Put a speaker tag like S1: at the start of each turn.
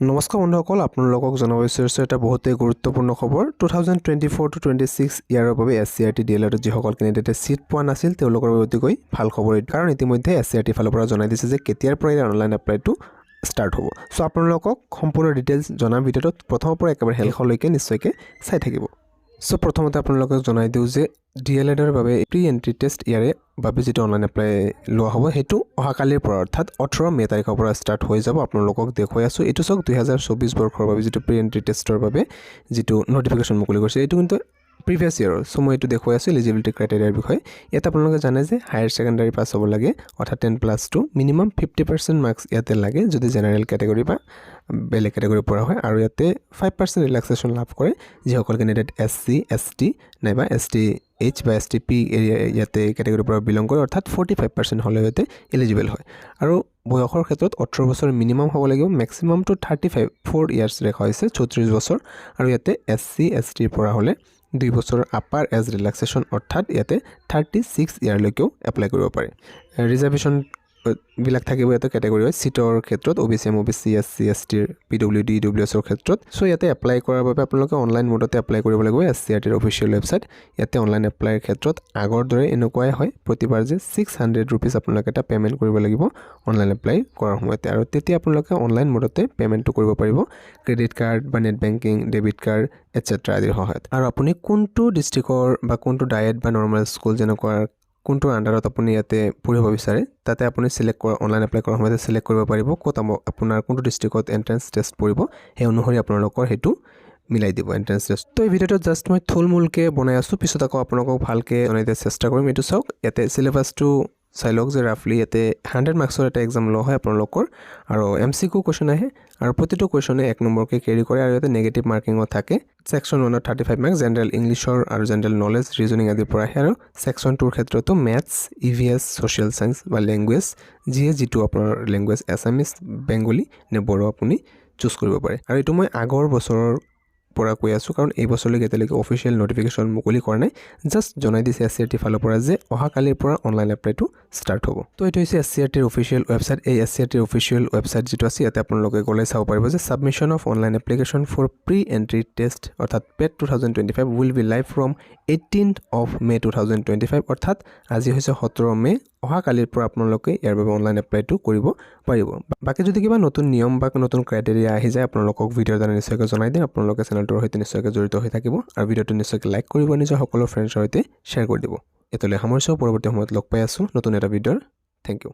S1: নমস্কাৰ বন্ধুসকল, আপোনালোকক জনাব বিচাৰিছোঁ এটা বহুতেই গুৰুত্বপূৰ্ণ খবৰ। 2024-26 ইয়াৰৰ বাবে SCRT DLEডত যিসকল কেণ্ডিডেটে ছিট পোৱা নাছিল তেওঁলোকৰ বাবে অতিকৈ ভাল খবৰ, কাৰণ ইতিমধ্যে SCRT ফালৰ পৰা জনাই দিছে যে কেতিয়াৰ পৰা ইয়াৰ অনলাইন এপ্লাইটো ষ্টাৰ্ট হ'ব। চ' আপোনালোকক সম্পূৰ্ণ ডিটেইলছ জনাৰ ভিডিঅ'টোত প্ৰথমৰ পৰা একেবাৰে শেষলৈকে নিশ্চয়কৈ চাই থাকিব। চ' প্ৰথমতে আপোনালোকক জনাই দিওঁ যে DLEডৰ বাবে প্ৰি এণ্ট্ৰি টেষ্ট ইয়াৰে বাবে যিটো অনলাইন এপ্লাই লোৱা হ'ব সেইটো অহাকালিৰ পৰা অৰ্থাৎ 18 মে তাৰিখৰ পৰা ষ্টাৰ্ট হৈ যাব। আপোনালোকক দেখুৱাই আছোঁ এইটো চাওক 2024 বৰ্ষৰ বাবে যিটো প্ৰি এণ্ট্ৰি টেষ্টৰ বাবে যিটো নটিফিকেশ্যন মুকলি কৰিছে এইটো কিন্তু প্ৰিভিয়াছ ইয়াৰৰ। চ' মই এইটো দেখুৱাই আছোঁ এলিজিবিলিটি ক্ৰাইটেৰিয়াৰ বিষয়ে। ইয়াত আপোনালোকে জানে যে হায়াৰ ছেকেণ্ডাৰী পাছ হ'ব লাগে অৰ্থাৎ 10+2 মিনিমাম 50% মাৰ্কছ ইয়াতে লাগে যদি জেনেৰেল কেটেগৰী বা বেলেগ কেটেগৰীৰ পৰা হয়, আৰু ইয়াতে 5% ৰিলেক্সেশ্যন লাভ কৰে যিসকল কেণ্ডিডেট SC ST নাইবা STH বা STP ইয়াতে কেটেগৰীৰ পৰা বিলং কৰে, অৰ্থাৎ 45% হ'লে ইয়াতে এলিজিবল হয়। আৰু বয়সৰ ক্ষেত্ৰত 18 বছৰ মিনিমাম হ'ব লাগিব, মেক্সিমামটো 4 ইয়াৰ্ছ ৰেখা হৈছে 34 বছৰ, আৰু ইয়াতে SC STৰ পৰা হ'লে 2 বছৰ আপাৰ এজ ৰিলেক্সেশ্যন অৰ্থাৎ ইয়াতে 36 ইয়াৰলৈকেও এপ্লাই কৰিব পাৰে। ৰিজাৰ্ভেশ্যন বিলাক থাকিব ইয়াতে কেটেগৰী হয় চিটৰ ক্ষেত্ৰত OBC OBC SC STৰ PWD EWSৰ ক্ষেত্ৰত। চ' ইয়াতে এপ্লাই কৰাৰ বাবে আপোনালোকে অনলাইন মোডতে এপ্লাই কৰিব লাগিব SCRTৰ অফিচিয়েল ৱেবছাইট। ইয়াতে অনলাইন এপ্লাইৰ ক্ষেত্ৰত আগৰ দৰে এনেকুৱাই হয়, প্ৰতিবাৰ যে 600 ৰুপিজ আপোনালোকে এটা পে'মেণ্ট কৰিব লাগিব অনলাইন এপ্লাই কৰাৰ সময়তে, আৰু তেতিয়া আপোনালোকে অনলাইন মোডতে পে'মেণ্টটো কৰিব পাৰিব ক্ৰেডিট কাৰ্ড বা net banking, debit card etcetera আদিৰ সহায়ত। আৰু আপুনি কোনটো ডিষ্ট্ৰিক্টৰ বা কোনটো ডায়েট বা নৰ্মেল স্কুল যেনেকুৱা কোনটোৰ আণ্ডাৰত আপুনি ইয়াতে পঢ়িব বিচাৰে তাতে আপুনি চিলেক্ট কৰা অনলাইন এপ্লাই কৰাৰ সময়তে চিলেক্ট কৰিব পাৰিব ক'ত আপোনাৰ কোনটো ডিষ্ট্ৰিক্টত এণ্ট্ৰেন্স টেষ্ট পৰিব, সেই অনুসৰি আপোনালোকৰ সেইটো মিলাই দিব এণ্ট্ৰেন্স টেষ্ট। তো এই ভিডিঅ'টোত জাষ্ট মই থুলমূলকৈ বনাই আছোঁ, পিছত আকৌ আপোনালোকক ভালকৈ জনাই দিয়াৰ চেষ্টা কৰিম। এইটো চাওক ইয়াতে চিলেবাছটো চাই লওক যে ৰাফলি ইয়াতে 100 মাৰ্কছৰ এটা এক্সাম লোৱা হয় আপোনালোকৰ, আৰু MCQ কুৱেশ্যন আহে আৰু প্ৰতিটো কুৱেশ্যনে 1 নম্বৰকৈ কেৰি কৰে, আৰু ইয়াতে নেগেটিভ মাৰ্কিঙো থাকে। ছেকশ্যন 1ত 35 মাৰ্কছ জেনেৰেল ইংলিছৰ আৰু জেনেৰেল নলেজ ৰিজনিং আদিৰ পৰা আহে, আৰু ছেকশ্যন 2ৰ ক্ষেত্ৰতো মেথছ, EVS, ছ'চিয়েল ছায়েন্স বা লেংগুৱেজ যিটো আপোনাৰ লেংগুৱেজ এছামিছ, বেংগলী নে বড়ো আপুনি চুজ কৰিব পাৰে। আৰু এইটো মই আগৰ বছৰৰ পৰা কৈ আছোঁ, কাৰণ এই বছৰলৈকে এতিয়ালৈকে অফিচিয়েল নটিফিকেশ্যন মুকলি কৰা নাই, জাষ্ট জনাই দিছে SCRT ফালৰ পৰা যে অহাকালিৰ পৰা অনলাইন এপ্লাইটো ষ্টাৰ্ট হ'ব। তো এইটো হৈছে SCRTৰ অফিচিয়েল ৱেবছাইট। এই SCRTৰ অফিচিয়েল ৱেবছাইট যিটো আছে ইয়াতে আপোনালোকে গ'লে চাব পাৰিব যে submission of online application for pre entry test অৰ্থাৎ PET 2025 will be live from 18th May 2025, অৰ্থাৎ আজি হৈছে 17 মে, অহাকালিৰ পৰা আপোনালোকে ইয়াৰ বাবে অনলাইন এপ্লাইটো কৰিব পাৰিব। বাকী যদি কিবা নতুন নিয়ম বা নতুন ক্ৰাইটেৰিয়া আহি যায় আপোনালোকক ভিডিঅ'ৰ দ্বাৰা নিশ্চয়কৈ জনাই দিম। আপোনালোকে চেনেলটোৰ সৈতে নিশ্চয়কৈ জড়িত হৈ থাকিব আৰু ভিডিঅ'টো নিশ্চয়কৈ লাইক কৰিব, নিজৰ সকলো ফ্ৰেণ্ডছৰ সৈতে শ্বেয়াৰ কৰি দিব। এতিয়ালৈ সামৰিছোঁ, পৰৱৰ্তী সময়ত লগ পাই আছোঁ নতুন এটা ভিডিঅ'ৰ। Thank U.